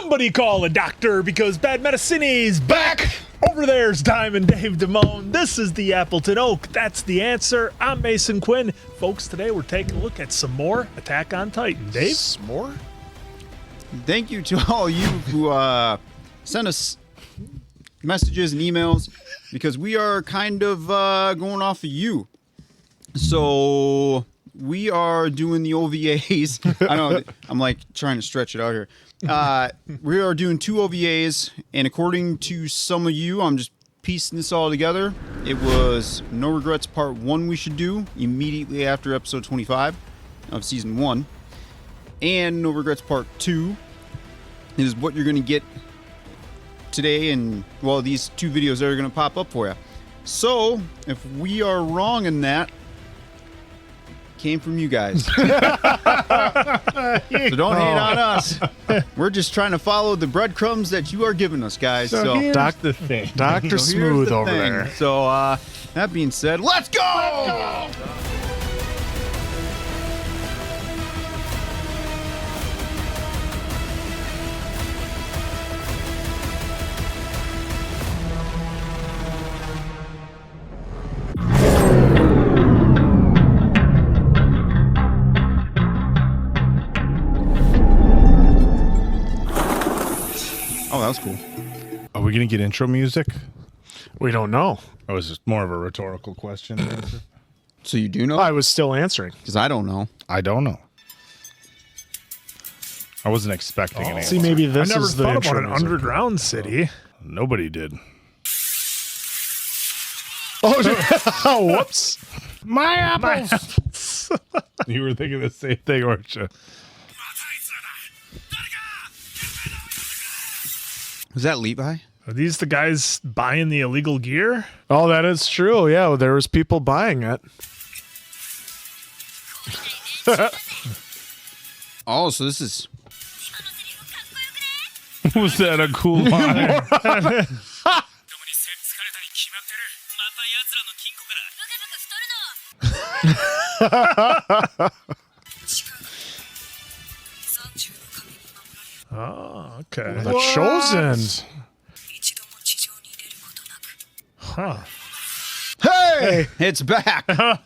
Somebody call a doctor because bad medicine is back. Over there's Diamond Dave Damone. This is the Appleton Oak. That's the answer. I'm Mason Quinn. Folks, today we're taking a look at some more Attack on Titan. Dave? Some more? Thank you to all you who sent us messages and emails because we are kind of going off of you. So we are doing the OVAs. I know I'm like trying to stretch it out here. We are doing 2 OVAs, and according to some of you, I'm just piecing this all together. It was No Regrets Part 1 we should do immediately after episode 25 of Season 1. And No Regrets Part 2 is what you're going to get today, and, well, these 2 videos that are going to pop up for you. So, if we are wrong in that, came from you guys. So don't hate on us. We're just trying to follow the breadcrumbs that you are giving us, guys. So Dr. Smooth over there. So that being said, let's go! Oh, that was cool. Are we going to get intro music? We don't know. Or was this more of a rhetorical question? So you do know? I was still answering. Because I don't know. I don't know. I wasn't expecting an answer. See, maybe this I never is the thought intro about an music. underground city. Nobody did. Oh, whoops. My apples! You were thinking the same thing, weren't you? Was that Levi? Are these the guys buying the illegal gear? Oh, that is true. Yeah, there was people buying it. Oh, so this is... Was that a cool line? Oh, okay. The Chosen. Huh. Hey! It's back! I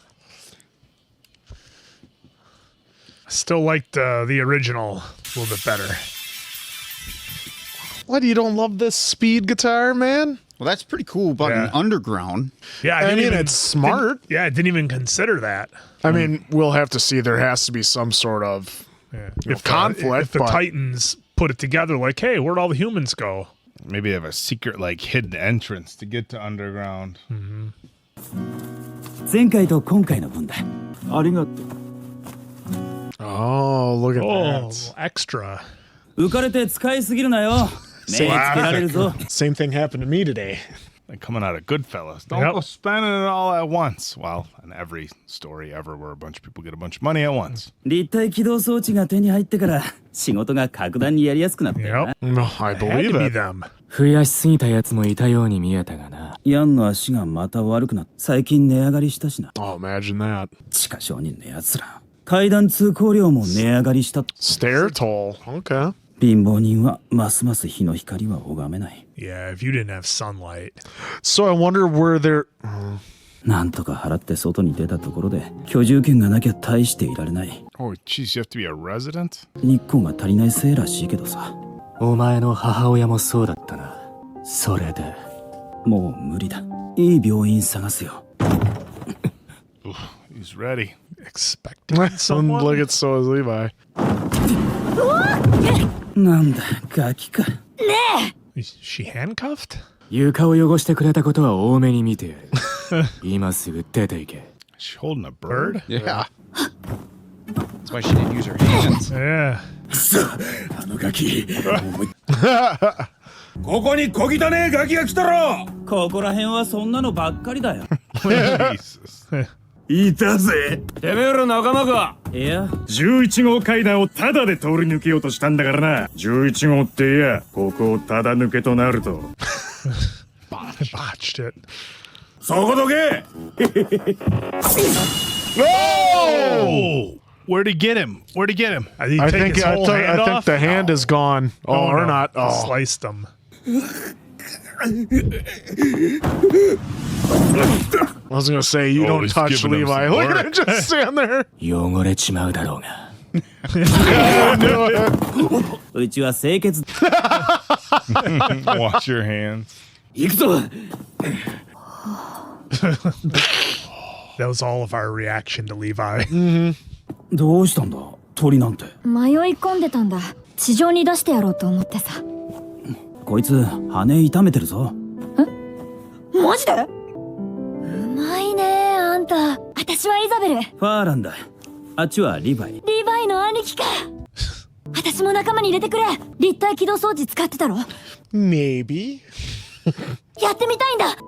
still liked the original a little bit better. What, you don't love this speed guitar, man? Well, that's pretty cool about Yeah. an underground. Yeah, I mean, it's smart. I didn't even consider that. I mean, we'll have to see. There has to be some sort of conflict. If the but Titans put it together, like, hey, where'd all the humans go? Maybe they have a secret, like, hidden entrance to get to underground. 前回と今回の分だ。ありがとう。 oh, look at Oh, that. extra. 浮かれて使いすぎるなよ。目つけられるぞ。 Same thing happened to me today. Like coming out of Goodfellas. Don't Yep. go spending it all at once. Well, in every story ever where a bunch of people get a bunch of money at once. 立体起動装置が手に入ってから仕事が格段にやりやすくなったよな。 Yep. No, I Had believe to be it. them. 増やしすぎたやつもいたように見えたがな。ヤンの足がまた悪くなって最近値上がりしたしな。 Oh, imagine that. 地下商人のやつら。階段通行料も値上がりした。 Stair toll. Okay. 貧乏人はますます日の光は拝めない。 Yeah, if you didn't have sunlight. So I wonder where they're... なんとか払って外に出たところで居住権がなきゃ大していられない。 Oh, geez, you have to be a resident? 日光が足りないせいらしいけどさ。お前の母親もそうだったな。それで。もう無理だ。いい病院探すよ。 He's ready. Expecting Look someone? at so is Levi. なんだ、ガキか。 Is she handcuffed? 床を汚してくれたことは多めに見てやる。今すぐ出ていけ。 Is she holding a bird? Yeah. That's why she didn't use her hands. Yeah. あのガキ。ここに小汚ねえガキが来たろ。ここら辺はそんなのばっかりだよ。 Jesus. いたぜ。てめえら仲間か。いや、 11号階段をタダで通り抜けようとしたんだからな。11号っていや、ここをタダ抜けとなると。Botched it. そこどけ。 Oh! Where'd he get him? Where'd he get him? I think, I think the hand is gone. Oh, or no. not. Oh, Sliced him. I was gonna say you don't he's touch giving him Levi. some Look at work. him just stand there. 汚れちまうだろうが。うちは清潔 Wash your hands. 行くぞ That was all of our reaction to Levi. どうしたんだ鳥なんて迷い込んでたんだ。地上に出してやろうと思ってさ。こいつ羽痛めてるぞマジで？うまいねあんた。私はイザベル。ファーランだあっちはリヴァイリヴァイの兄貴か。私も仲間に入れてくれ。立体起動装置使ってたろ。 Maybe. やってみたいんだ。ね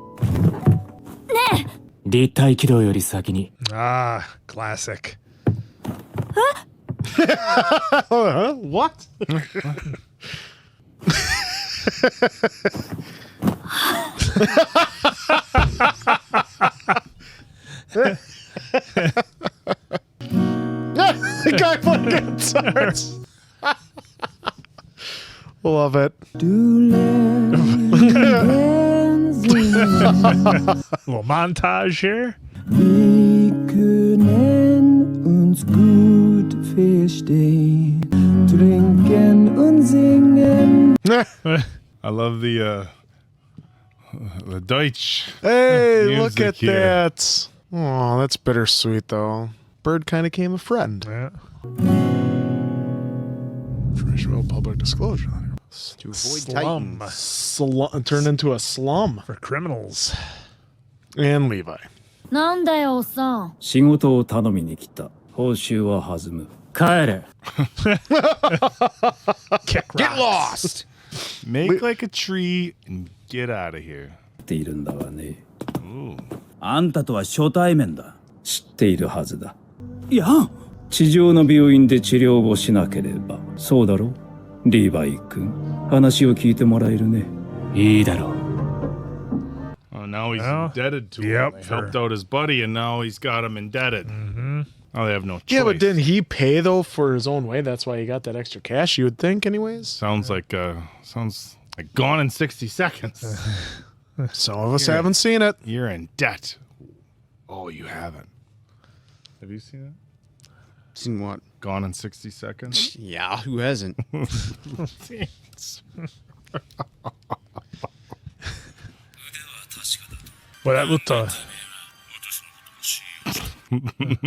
え。立体起動より先に。 Ah, classic. What? The guy playing guitars. Love it. Little montage here. uns gut verstehen, trinken und singen. I love the Deutsch. Hey, look music at here. that. Oh, that's bittersweet, though. Bird kind of became a friend. Yeah. Information public disclosure. To avoid Slum. Titans. Turned into a slum. For criminals. And Levi. なんだよおっさん。仕事を頼みに来た報酬は弾む帰れ Kick Get rocks. lost! Make like a tree and get out of here. っているんだがねあんたとは初対面だ知っているはずだいや地上の病院で治療をしなければそうだろリヴァイ君話を聞いてもらえるねいいだろう。 Oh, now he's Well, indebted to yep, him. They for- helped out his buddy, and now he's got him indebted. Mm-hmm. Oh, they have no choice. Yeah, but didn't he pay, though, for his own way? That's why he got that extra cash, you would think, anyways. Sounds like Gone in 60 Seconds. Some of us haven't seen it. You're in debt. Oh, you haven't. Have you seen it? Seen what? Gone in 60 Seconds? Yeah, who hasn't? Well, that looked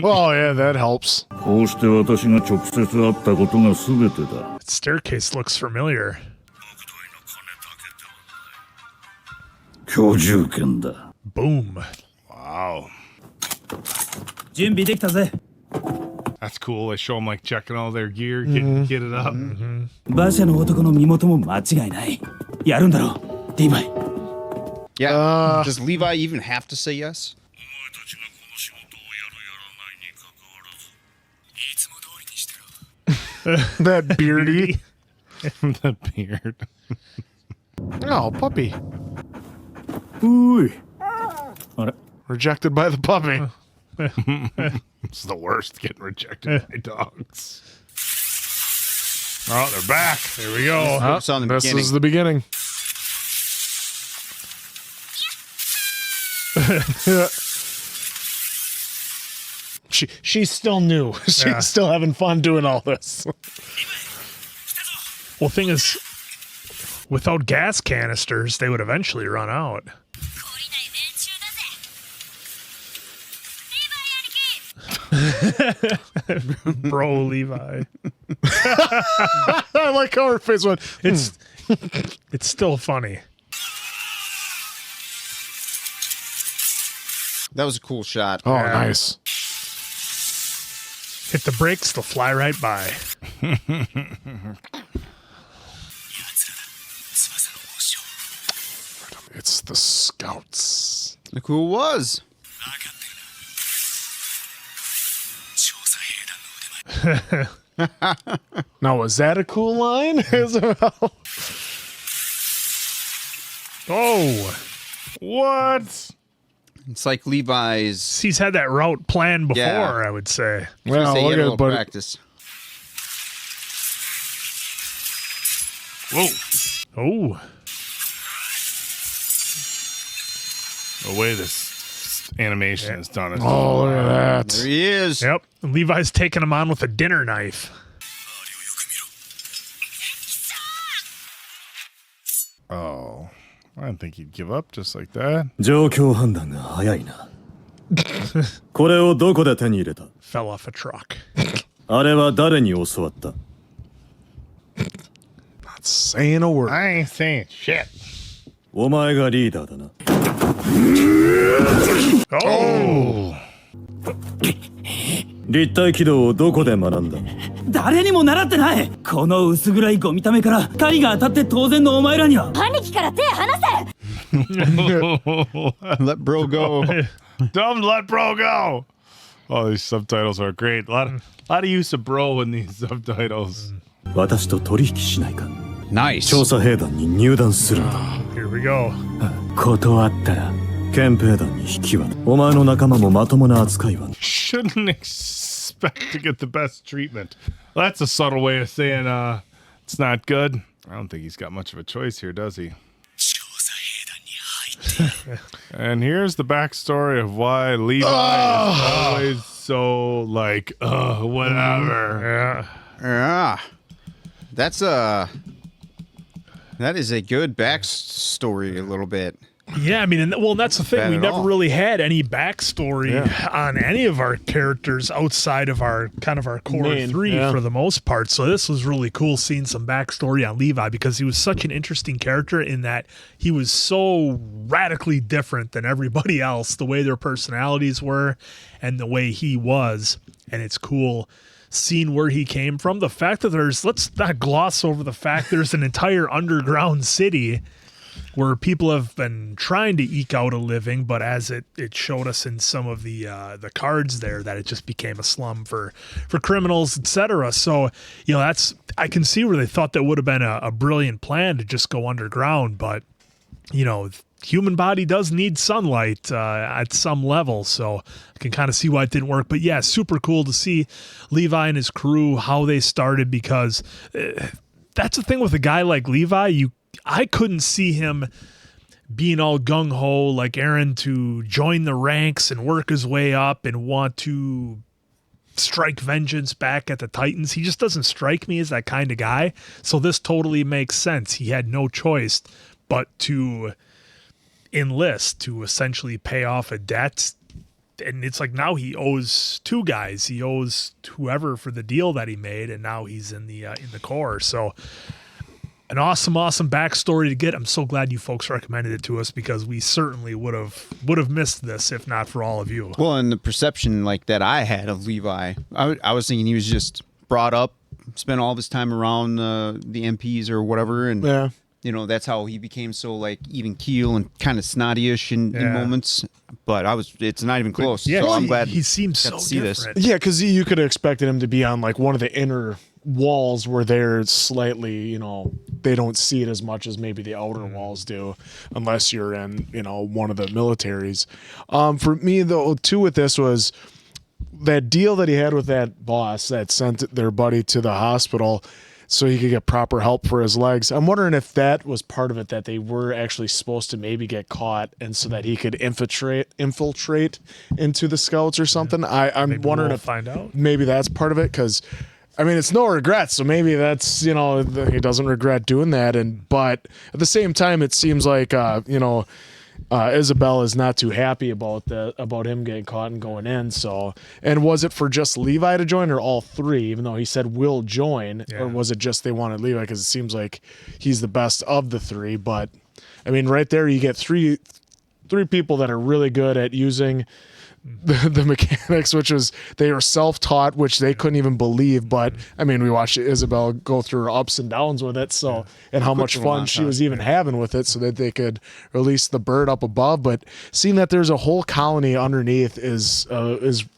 Oh, yeah, that helps. こうして私が直接会ったことが全てだ。 that staircase looks familiar. 居住権だ。 Boom. Wow. 準備できたぜ That's cool. They show them like checking all their gear, get it up. 馬車の男の身元も間違いないやるんだろリヴァイ Yeah. Does Levi even have to say yes? That beardy. The beard. Oh, puppy. おいあれ Rejected by the puppy. It's the worst getting rejected by dogs. Oh, they're back. Here we go. Focus on the This beginning. is the beginning. She's still new. She's Yeah. still having fun doing all this. Well, thing is, without gas canisters, they would eventually run out. Bro, Levi. I like how her face went. It's still funny. That was a cool shot. Oh, Yeah. nice. Hit the brakes, they'll fly right by. It's the Scouts. Look who it was. Now, was that a cool line? Isabel? Oh, What? It's like Levi's. He's had that route planned before, Yeah. I would say. Well, Say he look had a at little it, but practice. whoa, Oh, the way this animation is done. Is Oh, look at There that. he is. yep. And Levi's taking him on with a dinner knife. Oh, I didn't think he'd give up just like that. 状況判断が早いな。これをどこで手に入れた？ Fell off a truck. あれは誰に教わった？ Not saying a word. I ain't saying shit. お前がリーダーだな。 Oh, 立体軌道をどこで学んだ？誰にも習ってない。この薄暗いゴミためから針が当たって当然のお前らには。兄貴から手離せ Let bro go. Dumb, let bro go. Oh, these subtitles are great. A lot of use of bro in these subtitles. 私と取引しないか。 Nice. 調査兵団に入団するんだ。 here we go. 断ったら憲兵団に引き渡る。お前の仲間もまともな扱いは。 Shouldn't expect to get the best treatment. Well, that's a subtle way of saying it's not good. I don't think he's got much of a choice here, does he? And here's the backstory of why Levi is always so like, whatever. Yeah. Yeah. That is a good backstory a little bit. Yeah, I mean, and that's the thing. Bad We at never all. really had any backstory on any of our characters outside of our kind of our core Main, three yeah. for the most part. So this was really cool seeing some backstory on Levi because he was such an interesting character in that he was so radically different than everybody else, the way their personalities were and the way he was. And it's cool seeing where he came from. The fact that let's not gloss over the fact there's an entire underground city where people have been trying to eke out a living, but as it showed us in some of the cards there, that it just became a slum for criminals, etc. So, I can see where they thought that would have been a brilliant plan to just go underground, but human body does need sunlight at some level, so I can kind of see why it didn't work. But yeah, super cool to see Levi and his crew, how they started, because that's the thing with a guy like Levi, I couldn't see him being all gung-ho like Eren to join the ranks and work his way up and want to strike vengeance back at the Titans. He just doesn't strike me as that kind of guy. So this totally makes sense. He had no choice but to enlist to essentially pay off a debt. And it's like now he owes two guys. He owes whoever for the deal that he made, and now he's in the Corps. So an awesome backstory to get. I'm so glad you folks recommended it to us because we certainly would have missed this if not for all of you. Well, and the perception like that I had of Levi, I was thinking he was just brought up, spent all of his time around the MPs or whatever, and Yeah. that's how he became so like even keel and kind of snotty-ish in moments. But it's not even close. Yeah, so I'm glad he seems got so to see this. different. Yeah, because you could have expected him to be on like one of the inner walls where they're slightly, they don't see it as much as maybe the outer walls do, unless you're in, one of the militaries. For me, though, too, with this was that deal that he had with that boss that sent their buddy to the hospital so he could get proper help for his legs. I'm wondering if that was part of it, that they were actually supposed to maybe get caught and so that he could infiltrate into the scouts or something. I'm Maybe wondering we'll if find out. maybe that's part of it, because I mean, it's no regrets, so maybe that's, he doesn't regret doing that. But at the same time, it seems like, Isabel is not too happy about him getting caught and going in. So, and was it for just Levi to join or all three, even though he said we'll join, or was it just they wanted Levi? Because it seems like he's the best of the three. But I mean, right there, you get three people that are really good at using the mechanics, which was they were self-taught, which they couldn't even believe. But I mean, we watched Isabel go through her ups and downs with it, so and how much fun she was even having with it, so that they could release the bird up above. But seeing that there's a whole colony underneath is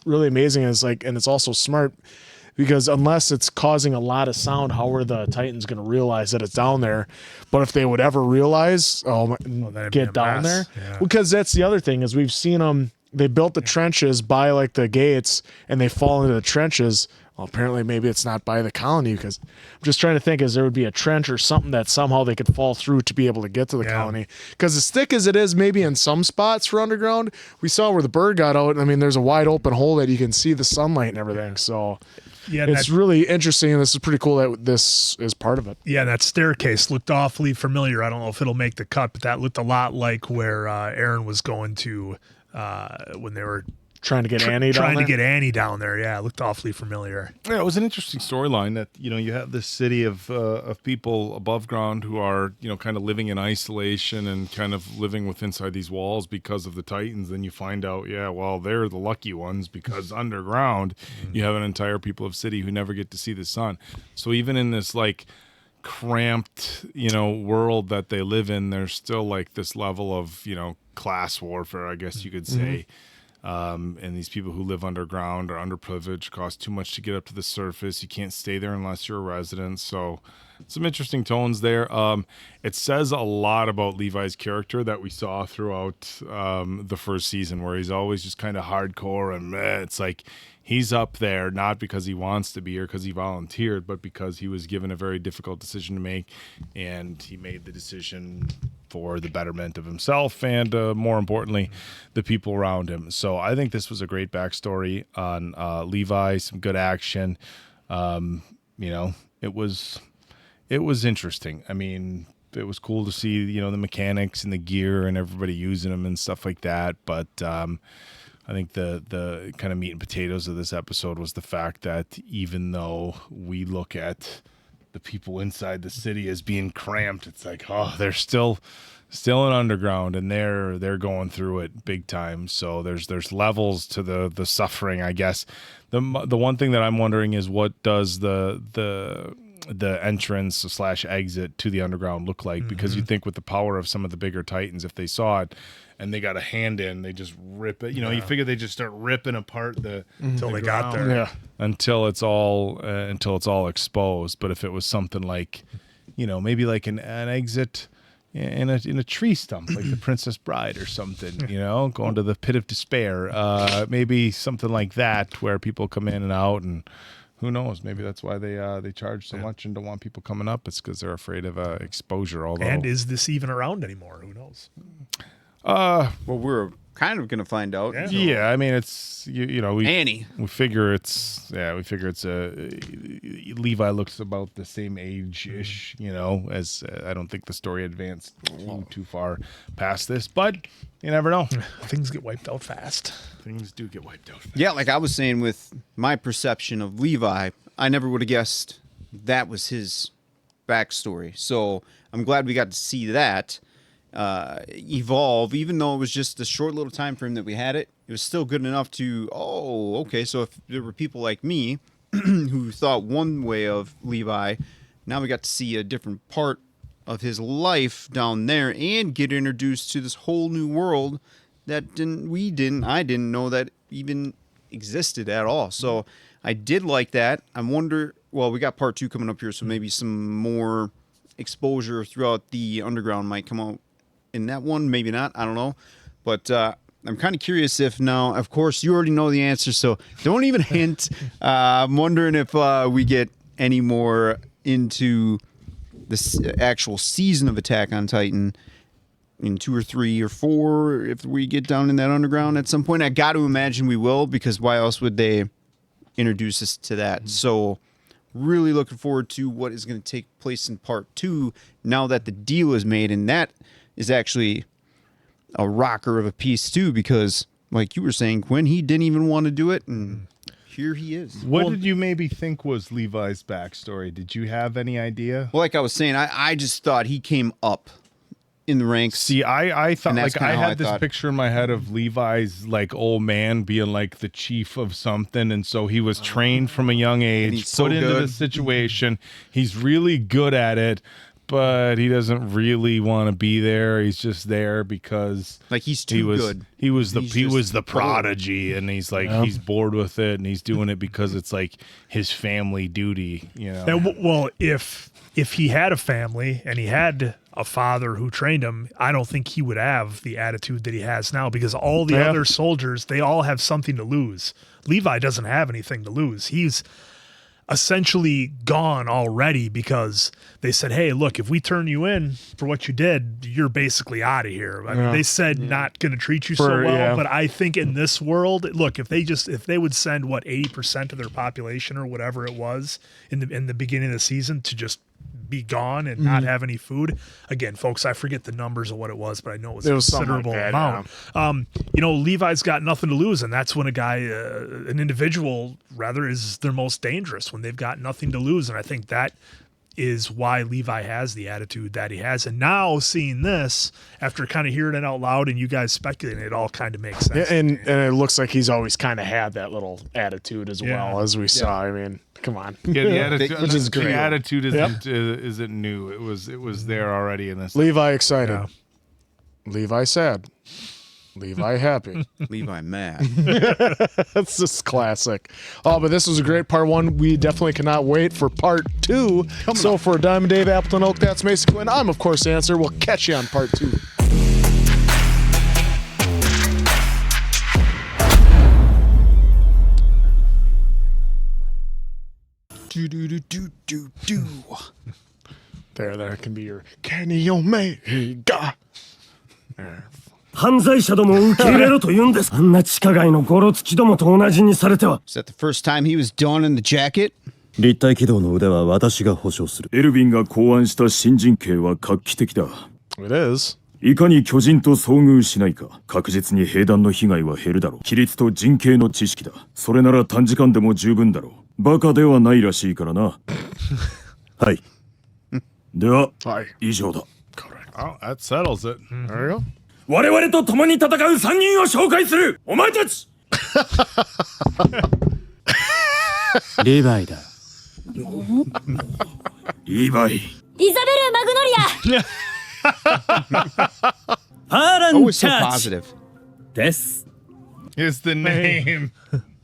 really amazing. And it's also smart. because unless it's causing a lot of sound, how are the Titans going to realize that it's down there? But if they would ever realize, that'd be a get down mess. there, Yeah. because that's the other thing is we've seen them. They built the trenches by like the gates, and they fall into the trenches. Well, apparently, maybe it's not by the colony, because I'm just trying to think is there would be a trench or something that somehow they could fall through to be able to get to the colony. Because as thick as it is, maybe in some spots for underground, we saw where the bird got out. I mean, there's a wide open hole that you can see the sunlight and everything. So it's really interesting, and this is pretty cool that this is part of it. Yeah, that staircase looked awfully familiar. I don't know if it'll make the cut, but that looked a lot like where Eren was going to when they were trying to get Annie down there. Yeah, it looked awfully familiar. Yeah, it was an interesting storyline that, you have this city of people above ground who are, kind of living in isolation and kind of living with inside these walls because of the Titans. Then you find out, they're the lucky ones because underground you have an entire people of city who never get to see the sun. So even in this like cramped, world that they live in, there's still like this level of, class warfare, I guess you could say. And these people who live underground are underprivileged, cost too much to get up to the surface. You can't stay there unless you're a resident. So some interesting tones there. It says a lot about Levi's character that we saw throughout the first season, where he's always just kind of hardcore and it's like he's up there not because he wants to be or because he volunteered, but because he was given a very difficult decision to make, and he made the decision for the betterment of himself and, more importantly, the people around him. So I think this was a great backstory on Levi, some good action. It was interesting. I mean, it was cool to see, the mechanics and the gear and everybody using them and stuff like that. But I think the kind of meat and potatoes of this episode was the fact that even though we look at the people inside the city as being cramped, it's like, they're still in underground, and they're going through it big time. So there's levels to the suffering, I guess. The one thing that I'm wondering is, what does the entrance / exit to the underground look like? Because you think with the power of some of the bigger Titans, if they saw it and they got a hand in, they just rip it. You figure they just start ripping apart until they got there. Yeah. Until it's all exposed. But if it was something like, maybe like an exit in a tree stump, like the Princess Bride or something, going to the pit of despair, maybe something like that, where people come in and out, and who knows, maybe that's why they charge so much and don't want people coming up. It's because they're afraid of exposure. And is this even around anymore? Who knows? Well, we're kind of gonna find out. Yeah, I mean, it's Annie. We figure it's Levi looks about the same age-ish, as I don't think the story advanced too far past this, but you never know. Things get wiped out fast. Things do get wiped out fast. Yeah, like I was saying with my perception of Levi, I never would have guessed that was his backstory. So I'm glad we got to see that evolve, even though it was just a short little time frame that we had it. It was still good enough to, okay, so if there were people like me who thought one way of Levi, now we got to see a different part of his life down there and get introduced to this whole new world that I didn't know that even existed at all. So I did like that. I wonder, we got part 2 coming up here, so maybe some more exposure throughout the underground might come out in that one, maybe not, I don't know. But I'm kind of curious if now, of course, you already know the answer, so don't even hint. I'm wondering if we get any more into this actual season of Attack on Titan in 2 or 3 or 4, if we get down in that underground at some point. I got to imagine we will, because why else would they introduce us to that? So really looking forward to what is going to take place in part 2 now that the deal is made, and that is actually a rocker of a piece too, because like you were saying, Quinn, he didn't even want to do it, and here he is. What did you maybe think was Levi's backstory? Did you have any idea? Well, like I was saying, I just thought he came up in the ranks. See, I thought, like, I had this thought. picture in my head of Levi's like old man being like the chief of something, and so he was trained from a young age, he's so put into good. this situation. He's really good at it, but he doesn't really want to be there. He's just there because Like he's too good. He was He's the prodigy, and he's like he's bored with it, and he's doing it because it's like his family duty, you know. And, well, if he had a family and he had a father who trained him, I don't think he would have the attitude that he has now, because all the other soldiers, they all have something to lose. Levi doesn't have anything to lose. He's essentially gone already because they said, hey, look, if we turn you in for what you did, you're basically out of here. I mean, they said not going to treat you so well, but I think in this world, look, if they would send 80% of their population or whatever it was in the beginning of the season to just be gone and not have any food. Again, folks, I forget the numbers of what it was, but I know it was a considerable amount. Levi's got nothing to lose, and that's when a guy, an individual rather, is their most dangerous, when they've got nothing to lose. And I think that is why Levi has the attitude that he has. And now seeing this, after kind of hearing it out loud and you guys speculating, it all kind makes sense. And it looks like he's always kind of had that little attitude as well, as we saw. I mean, come on. Yeah, the attitude, which is great. The attitude isn't new. It was there already in this. Levi excited. Yeah. Levi sad. Levi happy. Levi mad. That's just classic. Oh, but this was a great part one. We definitely cannot wait for part two. So for Diamond Dave, Appleton Oak, that's Mason Quinn. I'm, of course, Answer. We'll catch you on part two. There can be your Kenny Omega. There. 犯罪者どもを受け入れろと言うんです。あんな地下街のゴロつきどもと同じにされては。Is that the first time he was donning the jacket? 立体起動の腕は私が保証する。エルヴィンが考案した新人形は画期的だ。It is. いかに巨人と遭遇しないか、確実に兵団の被害は減るだろう。規律と人形の知識だ。それなら短時間でも十分だろう。バカではないらしいからな。はい。では、以上だ。Oh, that settles it. There you go. 我々と共に戦う3人を紹介する。お前たち。リヴァイだ。リヴァイ。イザベル・マグノリア。アーラン・ Always チ so ャーチ positive. です。Is the name.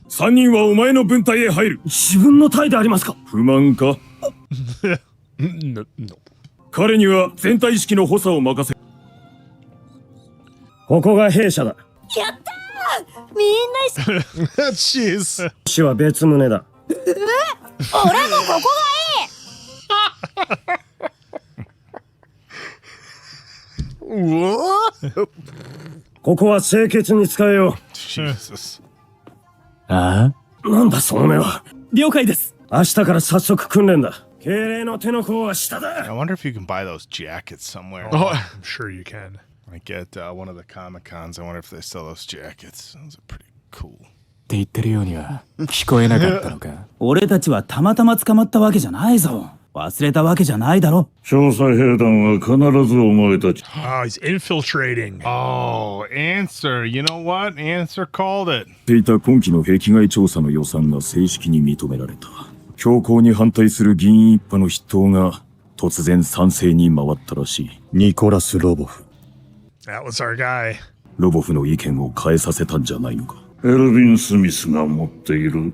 3人はお前の分隊へ入る。自分の隊でありますか。不満か。No. 彼には全体意識の補佐を任せ。ここが弊社だ。やったー、みんなJeez. 市は別棟だ。俺もここがいい。ここは清潔に使えよう。Jesus. ああ？なんだその目は。了解です。明日から早速訓練だ。敬礼の手の甲は下だ。 I wonder if you can buy those jackets somewhere. Oh, I'm sure you can. Like at one of the Comic Cons. I wonder if they sell those jackets. Those are pretty cool. って言ってるようには聞こえなかったのか。俺たちはたまたま捕まったわけじゃないぞ。忘れたわけじゃないだろ。調査兵団は必ずお前たち。Oh, he's infiltrating. Oh, Answer. You know what? Answer called it. ていた今期の壁外調査の予算が正式に認められた。強行に反対する議員一派の筆頭が突然賛成に回ったらしい。ニコラス・ロボフ。That was our guy. ロボフの意見を変えさせたんじゃないのか。エルヴィン・スミスが持っている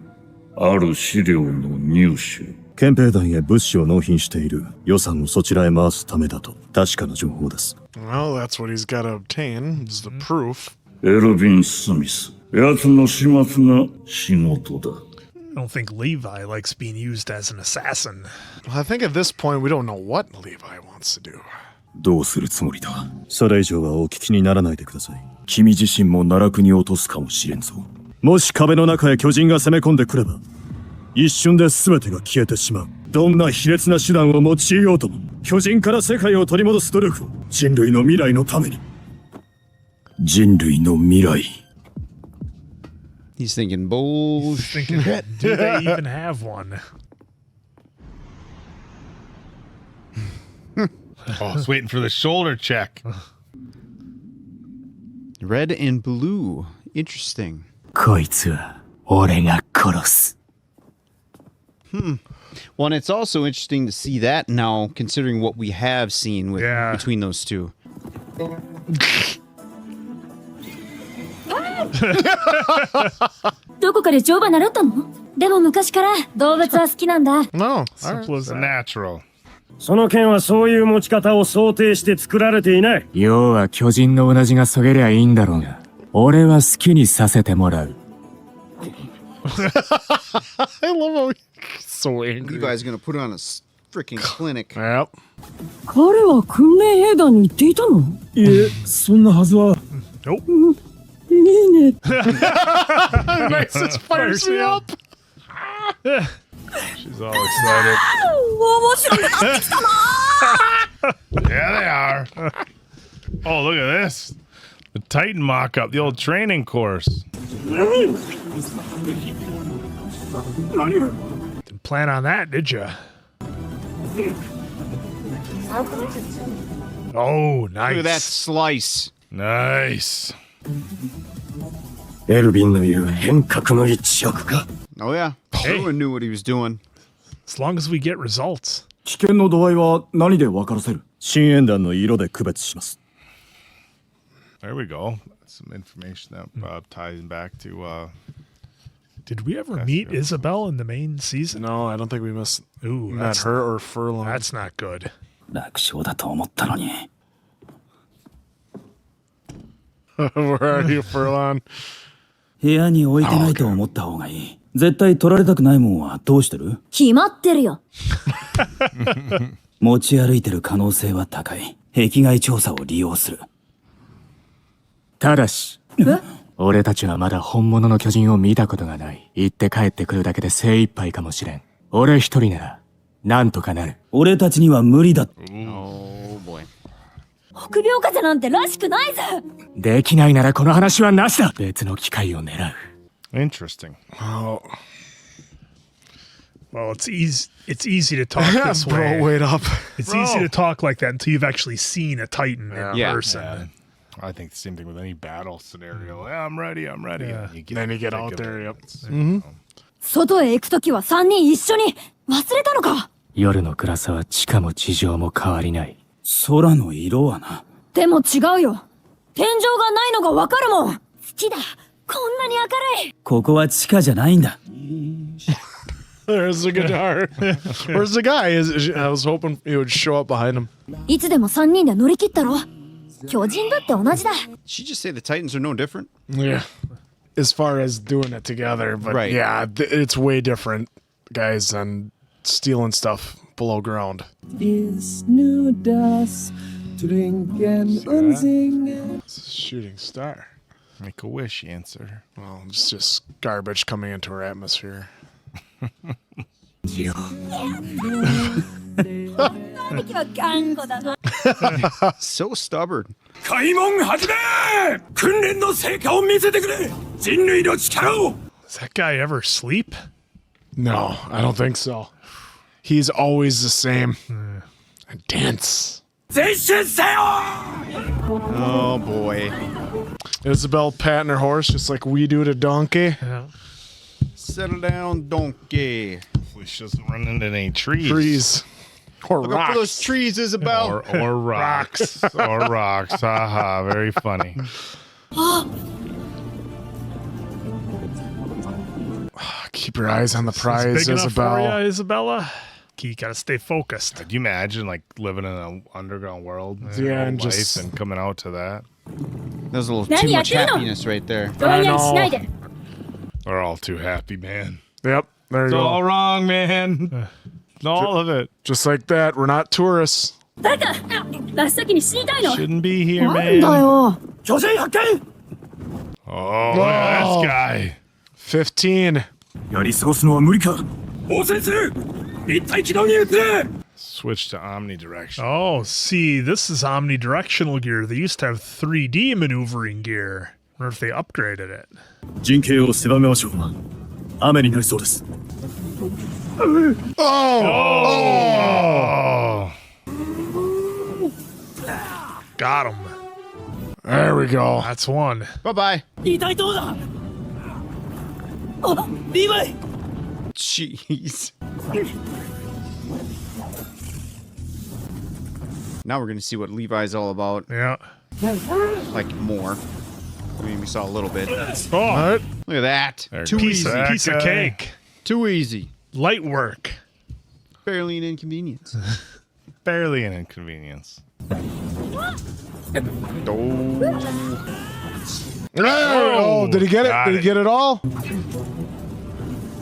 ある資料の入手。憲兵団へ物資を納品している。予算をそちらへ回すためだと確かな情報です。Well, that's what he's got to obtain, is the proof. エルヴィン・スミス。奴の始末が仕事だ。I don't think Levi likes being used as an assassin. Well, I think at this point we don't know what Levi wants to do. どうするつもりだ。それ以上はお聞きにならないでください。君自身も奈落に落とすかもしれんぞ。もし壁の中へ巨人が攻め込んでくれば、一瞬で全てが消えてしまう。どんな卑劣な手段を用いようとも、巨人から世界を取り戻す努力を人類の未来のために。人類の未来。He's thinking bullshit. Do they even have one? Oh, I was waiting for the shoulder check. Red and blue. Interesting. こいつは俺が殺す。Well, and it's also interesting to see that now, considering what we have seen with between those two. どこかで乗馬習ったの？でも昔から動物は好きなんだ。No, Simple as natural. その剣はそういう持ち方を想定して作られていない。要は巨人のうなじがそげりゃいいんだろうが、俺は好きにさせてもらう。I love how he's so angry. You guys are gonna put on a freaking clinic. Yep. 彼は訓練兵団に行っていたの？いえ、そんなはずは。Nope. いいね。Nice, this fires me up. She's all excited. 面白くなってきたな。 Yeah, they are. Oh, look at this. The Titan mock-up, the old training course. Didn't plan on that, did you? Oh, nice. Look at that slice. Nice. エルヴィンの言う変革の一翼か。 Oh yeah. Everyone knew what he was doing. As long as we get results. 危険の度合いは何で分からせる？深淵弾の色で区別します。 There we go. Some information that ties back to. Did we ever meet Isabel in the main season? No, I don't think we met that's her or Furlong. That's not good. 楽勝だと思ったのに。 Where are you, Furlong? 部屋に置いてないと思った方がいい。絶対取られたくないもんはどうしてる？決まってるよ。持ち歩いてる可能性は高い。壁外調査を利用する。ただし、俺たちはまだ本物の巨人を見たことがない。行って帰ってくるだけで精一杯かもしれん。俺一人なら、なんとかなる。俺たちには無理だ。Oh boy. 臆病風なんてらしくないぜ。できないならこの話はなしだ。別の機会を狙う。Interesting. Oh. Well, it's easy to talk this way. Bro, wait up. It's easy to talk like that until you've actually seen a Titan in person. Yeah. I think the same thing with any battle scenario. Yeah, I'm ready. I'm ready. Yeah. Then you get out there, yep. 外へ行くときは3人一緒に。忘れたのか？夜の暗さは地下も地上も変わりない。空の色はな。でも違うよ。天井がないのがわかるもん。月だ。こんなに明るい。ここは地下じゃないんだ。There's the guitar. Where's the guy? I was hoping he would show up behind him. いつでも3人で乗り切ったろ。巨人だって同じだ。Did she just say the Titans are no different? Yeah. As far as doing it together, but Right. yeah, it's way different, guys, than stealing stuff below ground. Ist nur das Trinken und Singen. It's a shooting star. Make a wish, answer. Well, it's just garbage coming into our atmosphere. 兄貴は頑固だな。So stubborn. 開門始め！訓練の成果を見せてくれ！人類の力を！ Does that guy ever sleep? No, I don't think so. He's always the same. And dense. 前進せよ！ Oh boy. Isabel patting her horse just like we do to Donkey. Yeah. Settle down, donkey. Hopefully she doesn't run into any trees. Trees. Or Look up for those rocks. trees, Isabel. Or rocks. Or rocks. Haha, very funny. Keep your eyes on the It's prize, big enough for Isabel. you, Isabella. You gotta stay focused. Could you imagine like living in an underground world? Yeah, your and whole just- life and coming out to that? There's a little Nanny, too much I do know. happiness right there. ぼんやりしないで。 We're all too happy, man. Yep, there you It's all go. wrong, man. All of it. Just like that, we're not tourists. 誰か真っ先に死にたいの？ Shouldn't be here, なんだ man. よ。巨人発見！ Oh, look at this guy. 15. やり過ごすのは無理か！応戦する！立体機動に移れ！ Switch to omnidirectional. Oh, see, this is omnidirectional gear. They used to have 3D maneuvering gear. I wonder if they upgraded it. 陣形を狭めましょう。雨になりそうです。 Oh. Got him. There we go. That's one. Bye-bye. 立体どうだ？あ、リヴァイ！ Jeez. Now we're gonna see what Levi's all about. Yeah. Like more. I mean, we saw a little bit. Oh, What? Look at that. There Too goes easy. that piece of guy. cake. Too easy. Light work. Barely an inconvenience. Barely an inconvenience. Oh, did he get it? Got Did he it. get it all?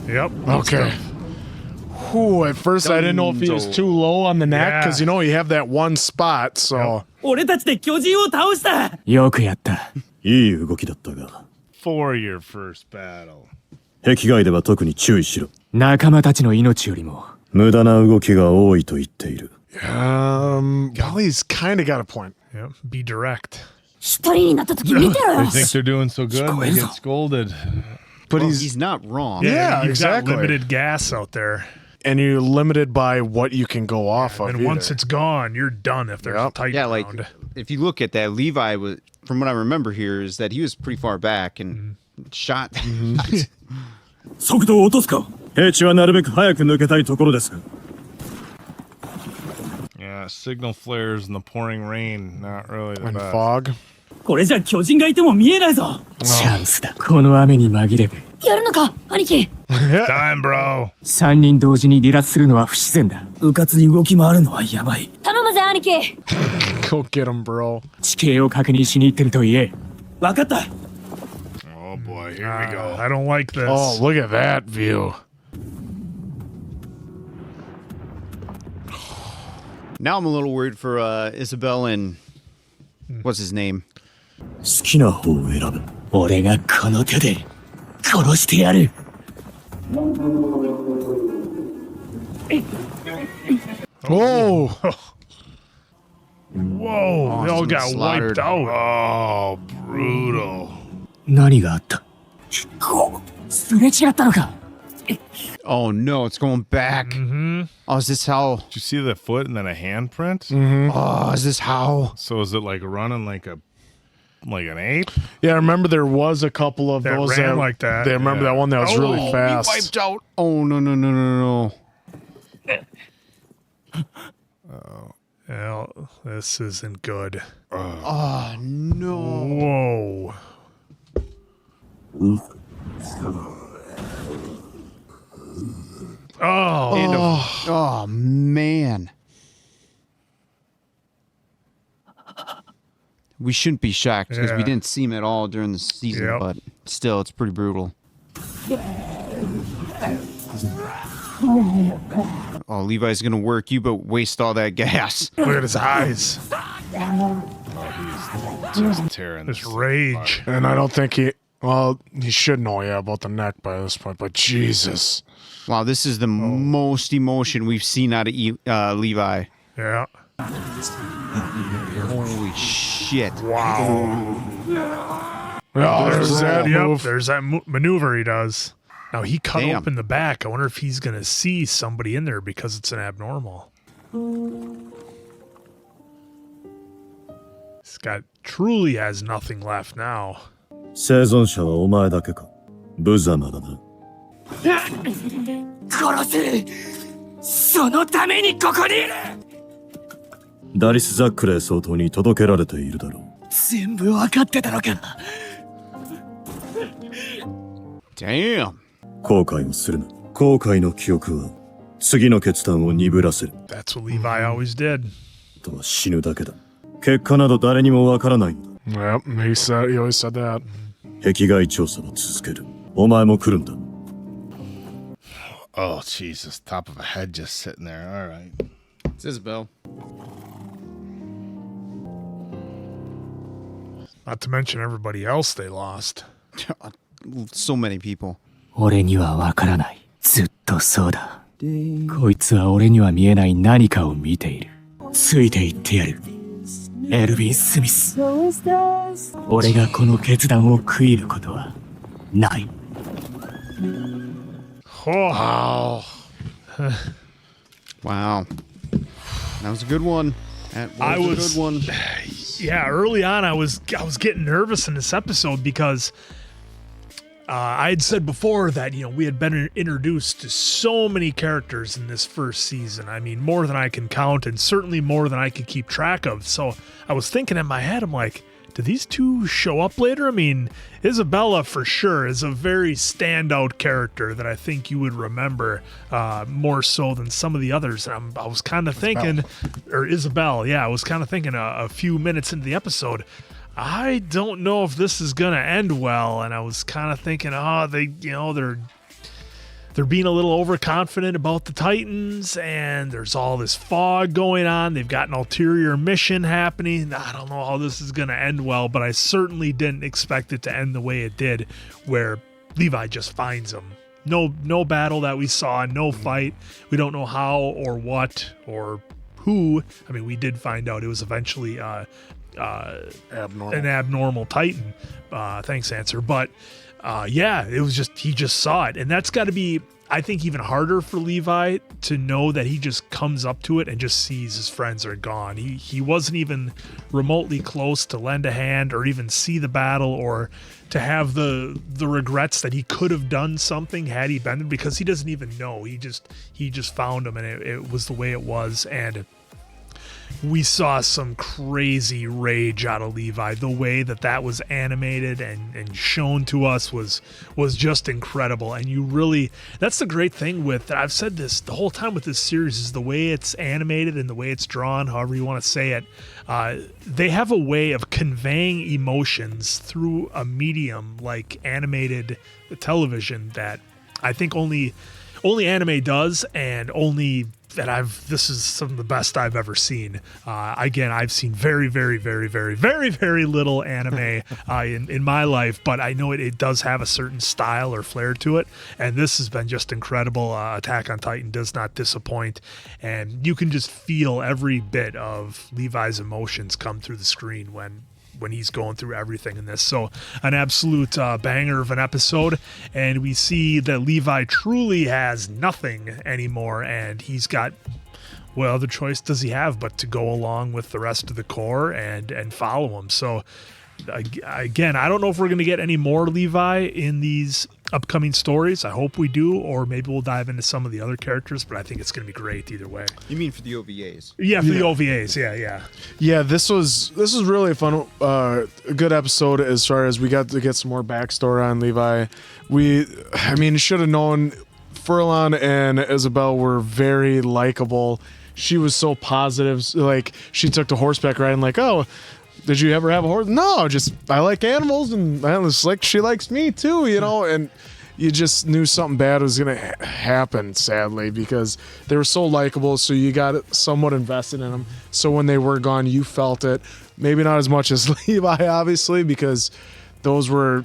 Yep. Okay. Whew, at first I didn't know if he was too low on the neck because Yeah. you know you have that one spot. So 俺たちで巨人を倒した。よくやった。いい動きだったが、 For your first battle. 壁外では特に注意しろ。仲間たちの命よりも。無駄な動きが多いと言っている。Golly's kind of got a point. Yep. Be direct. 一人になった時見てろよ They think they're doing so good, they get scolded. But Well, he's he's not wrong. Yeah, you've exactly. got limited gas out there. and you're limited by what you can go off of. And once either. it's gone, you're done if there's a tight Yeah, like round. if you look at that, Levi was, from what I remember here, is that he was pretty far back and shot. 速度を落とすか。兵地はなるべく早く抜けたいところですが。Yeah, signal flares and the pouring rain, not really the and best. fog. これじゃ巨人がいても見えないぞ。チャンスだ。この雨に紛れて。やるのか兄貴 Time, bro. 3人同時に離脱するのは不自然だ。うかつに動き回るのはやばい。頼むぜ兄貴 Go get him, bro. 地形を確認しに行ってると言え。わかった。 Oh boy, here we go. I don't like this. Oh, look at that view. Now I'm a little worried for Isabel and what's his name? 好きな方を選ぶ。俺がこの手で殺してやる。Oh, Whoa, they all got slaughtered. wiped out. Oh, brutal. 何があった？すれ違ったのか。 Oh no, it's going back. Oh, is this how? Did you see the foot and then a handprint? Oh, is this how? So is it like running like an ape? yeah. I remember there was a couple of That those ran like that. They remember that one that was really fast. He wiped out. Oh no no no no no. Well, this isn't good. Oh no. Whoa. Oh, Oh man. We shouldn't be shocked because we Yeah. didn't see him at all during the season, Yep. but still, it's pretty brutal. Oh, Levi's gonna work you, but waste all that gas. look at his eyes. Just tearing This this rage. And I don't think he. Well, he should know, yeah, about the neck by this point. But Jesus, Wow, this is the most emotion we've seen out of Levi. Yeah. Holy shit. Wow. oh, there's that Yep, move. there's that maneuver he does. Now he cut Damn. open the back. I wonder if he's gonna see somebody in there because it's an abnormal. This guy truly has nothing left now. 生存者はお前だけか。無様だな。殺せ。そのためにここにいる。ダリス・ザックレー総統に届けられているだろう。全部わかってたのか。 Damn. 後悔をするな。後悔の記憶は次の決断を鈍らせる。 That's what Levi always did. とは死ぬだけだ。結果など誰にもわからないのだ。 Yep, he always said that. 壁外調査は続ける。お前も来るんだ。 Oh, Jesus. Top of a head just sitting there. All right. It's Isabel. Not to mention everybody else they lost. So many people. 俺にはわからない。ずっとそうだ。こいつは俺には見えない何かを見ている。ついていってやる。エルヴィン・スミス。俺がこの決断を悔いることはない。 Oh, Wow. That was a good one. That I was was- a good one. yeah. Early on, I was getting nervous in this episode because I had said before that, we had been introduced to so many characters in this first season. I mean, more than I can count, and certainly more than I could keep track of. So I was thinking in my head, I'm like, do these two show up later? I mean, Isabella for sure is a very standout character that I think you would remember more so than some of the others. And I was kind of thinking, or Isabel, yeah, I was kind of thinking a few minutes into the episode, I don't know if this is gonna end well. And I was kind of thinking, they're being a little overconfident about the Titans, and there's all this fog going on. They've got an ulterior mission happening. I don't know how this is going to end well, but I certainly didn't expect it to end the way it did, where Levi just finds him. No battle that we saw, no fight. We don't know how or what or who. I mean, we did find out it was eventually an abnormal Titan. Thanks, Answer. But it was just, he just saw it. And that's got to be, I think, even harder for Levi to know that he just comes up to it and just sees his friends are gone. He wasn't even remotely close to lend a hand or even see the battle or to have the regrets that he could have done something had he been there, because he doesn't even know. He just found him, and it was the way it was. And we saw some crazy rage out of Levi. The way that was animated and shown to us was just incredible. And that's the great thing with, I've said this the whole time with this series, is the way it's animated and the way it's drawn, however you want to say it. They have a way of conveying emotions through a medium like animated television that I think only anime does, and only that this is some of the best I've ever seen. Again, I've seen very, very, very, very, very, very little anime in my life, but I know it does have a certain style or flair to it, and this has been just incredible. Attack on Titan does not disappoint, and you can just feel every bit of Levi's emotions come through the screen when he's going through everything in this. So an absolute banger of an episode, and we see that Levi truly has nothing anymore, and he's got, what other choice does he have but to go along with the rest of the Corps and follow him. So again, I don't know if we're going to get any more Levi in these upcoming stories. I hope we do, or maybe we'll dive into some of the other characters, but I think it's going to be great either way. You mean for the OVAs? Yeah, for the OVAs. Yeah. Yeah, this was really a fun, a good episode as far as we got to get some more backstory on Levi. Should have known Furlan and Isabel were very likable. She was so positive. Like, she took to horseback riding, like, oh, did you ever have a horse? No, just I like animals, and it's like she likes me too, and you just knew something bad was going to happen, sadly, because they were so likable, so you got somewhat invested in them. So when they were gone, you felt it. Maybe not as much as Levi, obviously, because those were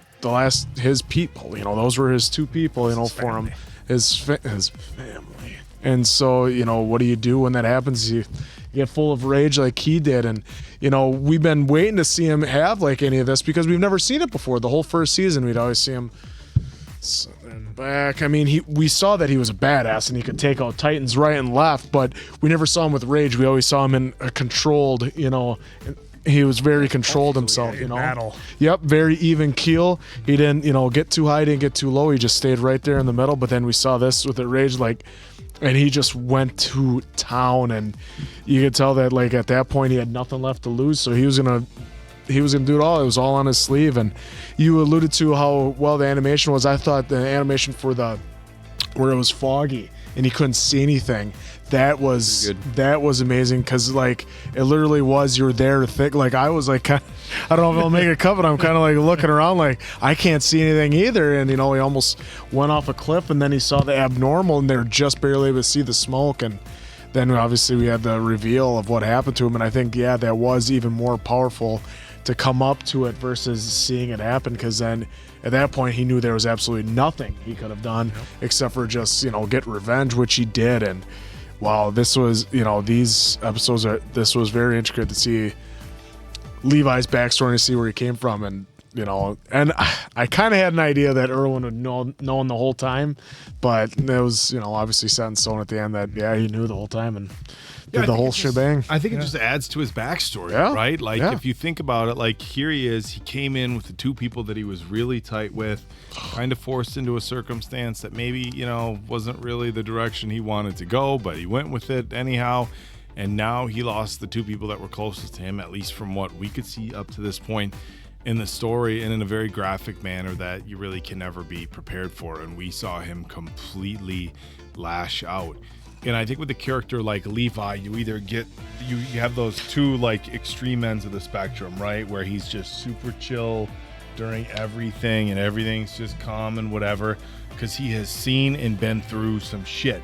his people, those were his two people, for him, his family. And so, what do you do when that happens? You get full of rage like he did, and we've been waiting to see him have like any of this because we've never seen it before. The whole first season, we'd always see him back. We saw that he was a badass and he could take out Titans right and left, but we never saw him with rage. We always saw him in a controlled, he was very controlled himself, battle. Yep, very even keel. He didn't, get too high, didn't get too low. He just stayed right there in the middle. But then we saw this with the rage, and he just went to town, and you could tell that at that point he had nothing left to lose, so he was gonna do it all. It was all on his sleeve. And you alluded to how well the animation was. I thought the animation for where it was foggy and he couldn't see anything, that was amazing, because it literally was, you're there to think. I was I don't know if I'll make a cut, but I'm kind of looking around I can't see anything either. And he almost went off a cliff, and then he saw the abnormal, and they're just barely able to see the smoke. And then obviously we had the reveal of what happened to him, and I think that was even more powerful to come up to it versus seeing it happen, because then at that point he knew there was absolutely nothing he could have done except for just get revenge, which he did. And wow, this was these episodes this was very intricate to see Levi's backstory and to see where he came from. And you know, and I kind of had an idea that Erwin would known the whole time, but it was, you know, obviously set in stone at the end that, yeah, he knew the whole time and did the whole shebang. I think it just adds to his backstory, right? Like, if you think about it, like, here he is, he came in with the two people that he was really tight with, kind of forced into a circumstance that maybe, you know, wasn't really the direction he wanted to go, but he went with it anyhow. And now he lost the two people that were closest to him, at least from what we could see up to this point in the story, and in a very graphic manner that you really can never be prepared for. And we saw him completely lash out. And I think with a character like Levi, you either get, you have those two like extreme ends of the spectrum, right? Where he's just super chill during everything and everything's just calm and whatever, because he has seen and been through some shit.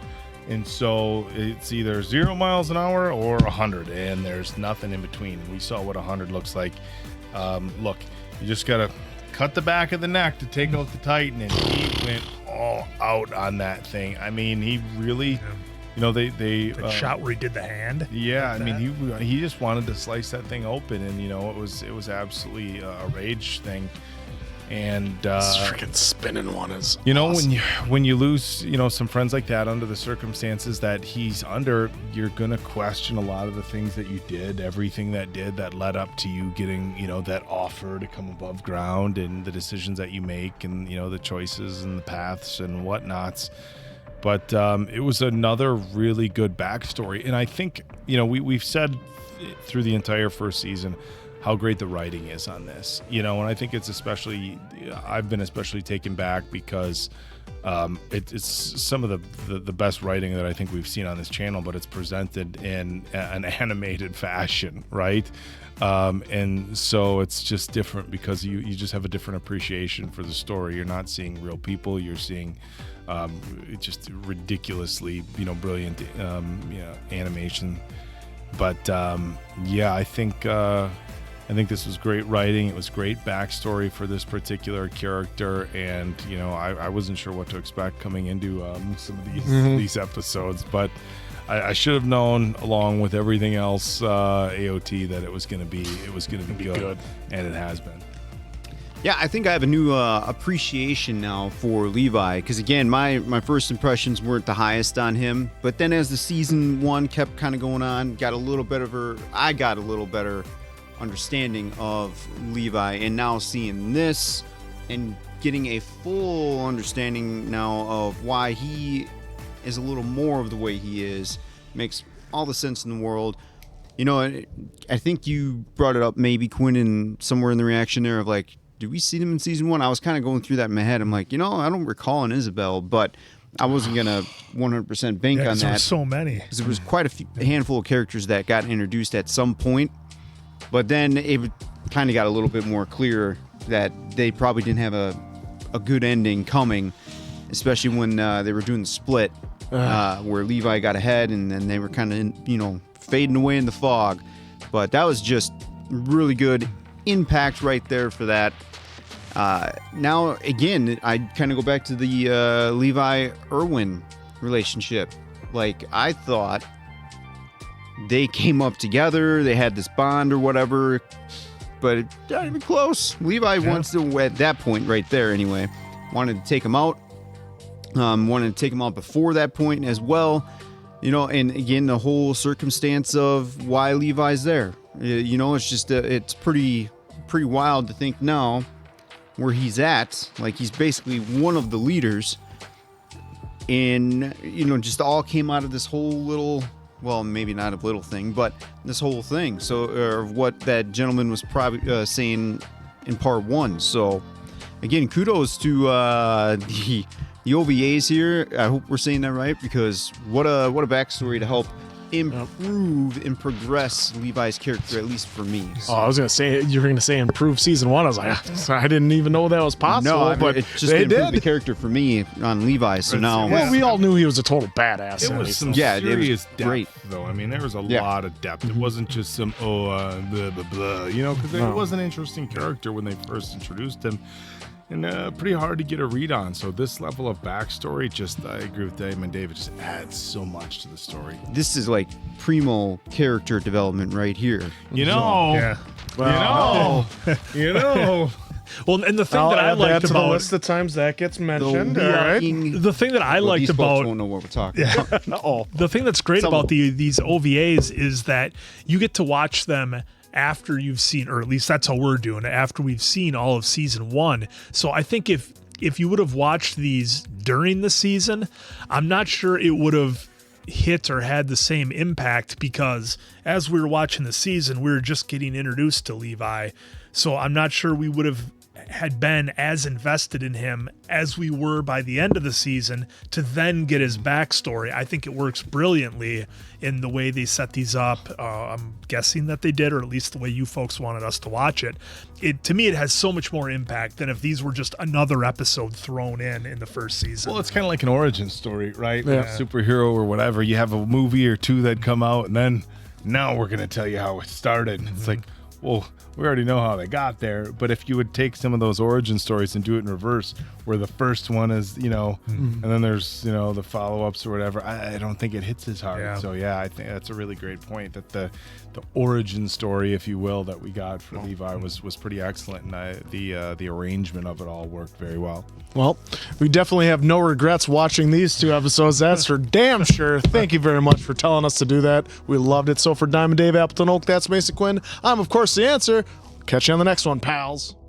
And so it's either 0 miles an hour or 100, and there's nothing in between. We saw what 100 looks like. Look, you just gotta cut the back of the neck to take out the Titan, and he went all out on that thing. I mean, he really, you know, the shot where he did the hand. Yeah, like I mean, he just wanted to slice that thing open, and you know, it was absolutely a rage thing. And this freaking spinning one is, you know, awesome. when you lose, you know, some friends like that under the circumstances that he's under, you're gonna question a lot of the things that you did, everything that led up to you getting, you know, that offer to come above ground, and the decisions that you make, and you know, the choices and the paths and whatnots. But it was another really good backstory, and I think, you know, we've said through the entire first season how great the writing is on this, you know, and I think it's especially, I've been especially taken back because it's some of the best writing that I think we've seen on this channel, but it's presented in an animated fashion, right? And so it's just different because you just have a different appreciation for the story. You're not seeing real people, you're seeing just ridiculously, you know, brilliant animation. But yeah, I think this was great writing. It was great backstory for this particular character, and you know, I wasn't sure what to expect coming into some of these episodes, but I should have known, along with everything else AOT, that it was going to be good, and it has been. Yeah, I think I have a new appreciation now for Levi, because again, my first impressions weren't the highest on him, but then as the season one kept kind of going on, I got a little better understanding of Levi, and now seeing this and getting a full understanding now of why he is a little more of the way he is makes all the sense in the world. You know, I think you brought it up, maybe Quinn, in somewhere in the reaction there of like, did we see him in season one? I was kind of going through that in my head. I'm like, you know, I don't recall an Isabel, but I wasn't gonna 100% bank on that. There were so many. Because there was quite a handful of characters that got introduced at some point, but then it kind of got a little bit more clear that they probably didn't have a good ending coming, especially when they were doing the split, where Levi got ahead and then they were kind of, you know, fading away in the fog. But that was just really good impact right there for that. Now, again, I kind of go back to the Levi-Erwin relationship. Like, I thought they came up together, they had this bond or whatever, but it's not even close. Levi wants to, at that point right there anyway, wanted to take him out. Wanted to take him out before that point as well. You know, and again, the whole circumstance of why Levi's there. You know, it's just, it's pretty wild to think now where he's at. Like, he's basically one of the leaders. And, you know, just all came out of this whole little, well, maybe not a little thing, but this whole thing. So, what that gentleman was probably saying in part one. So, again, kudos to the OVAs here. I hope we're saying that right, because what a backstory to help improve and progress Levi's character, at least for me. Oh, I was gonna say, you were gonna say improve season one. I was like, I didn't even know that was possible. No, but it just improved the character for me on Levi. So now, well, we all knew he was a total badass. It was some serious depth, though. I mean, there was a lot of depth. It wasn't just some blah blah blah, you know, because it was an interesting character when they first introduced him. And pretty hard to get a read on. So this level of backstory, just, I agree with Dave, and David, just adds so much to the story. This is like primo character development right here. You know, Yeah. Well, you know, Well, and the thing I'll that I add liked that to the about list of times that gets mentioned. All The right. the thing that I liked these folks about won't know what we're talking about. Oh, the thing that's great Some about of these OVAs is that you get to watch them after you've seen, or at least that's how we're doing it, after we've seen all of season 1. So I think if you would have watched these during the season, I'm not sure it would have hit or had the same impact, because as we were watching the season, we were just getting introduced to Levi. So I'm not sure we would have had been as invested in him as we were by the end of the season to then get his backstory. I think it works brilliantly in the way they set these up. I'm guessing that they did, or at least the way you folks wanted us to watch it. To me, it has so much more impact than if these were just another episode thrown in the first season. Well, it's kind of like an origin story, right? Yeah. Like superhero or whatever. You have a movie or two that come out, and then now we're going to tell you how it started. And it's like, well, we already know how they got there. But if you would take some of those origin stories and do it in reverse, where the first one is, and then there's, the follow-ups or whatever, I don't think it hits as hard. Yeah. So, yeah, I think that's a really great point, that the origin story, if you will, that we got for Levi was pretty excellent. And the arrangement of it all worked very well. well, we definitely have no regrets watching these 2 episodes. That's for damn sure. Thank you very much for telling us to do that. We loved it. So for Diamond Dave, Appleton Oak, that's Mason Quinn. I'm, of course, the answer. Catch you on the next one, pals.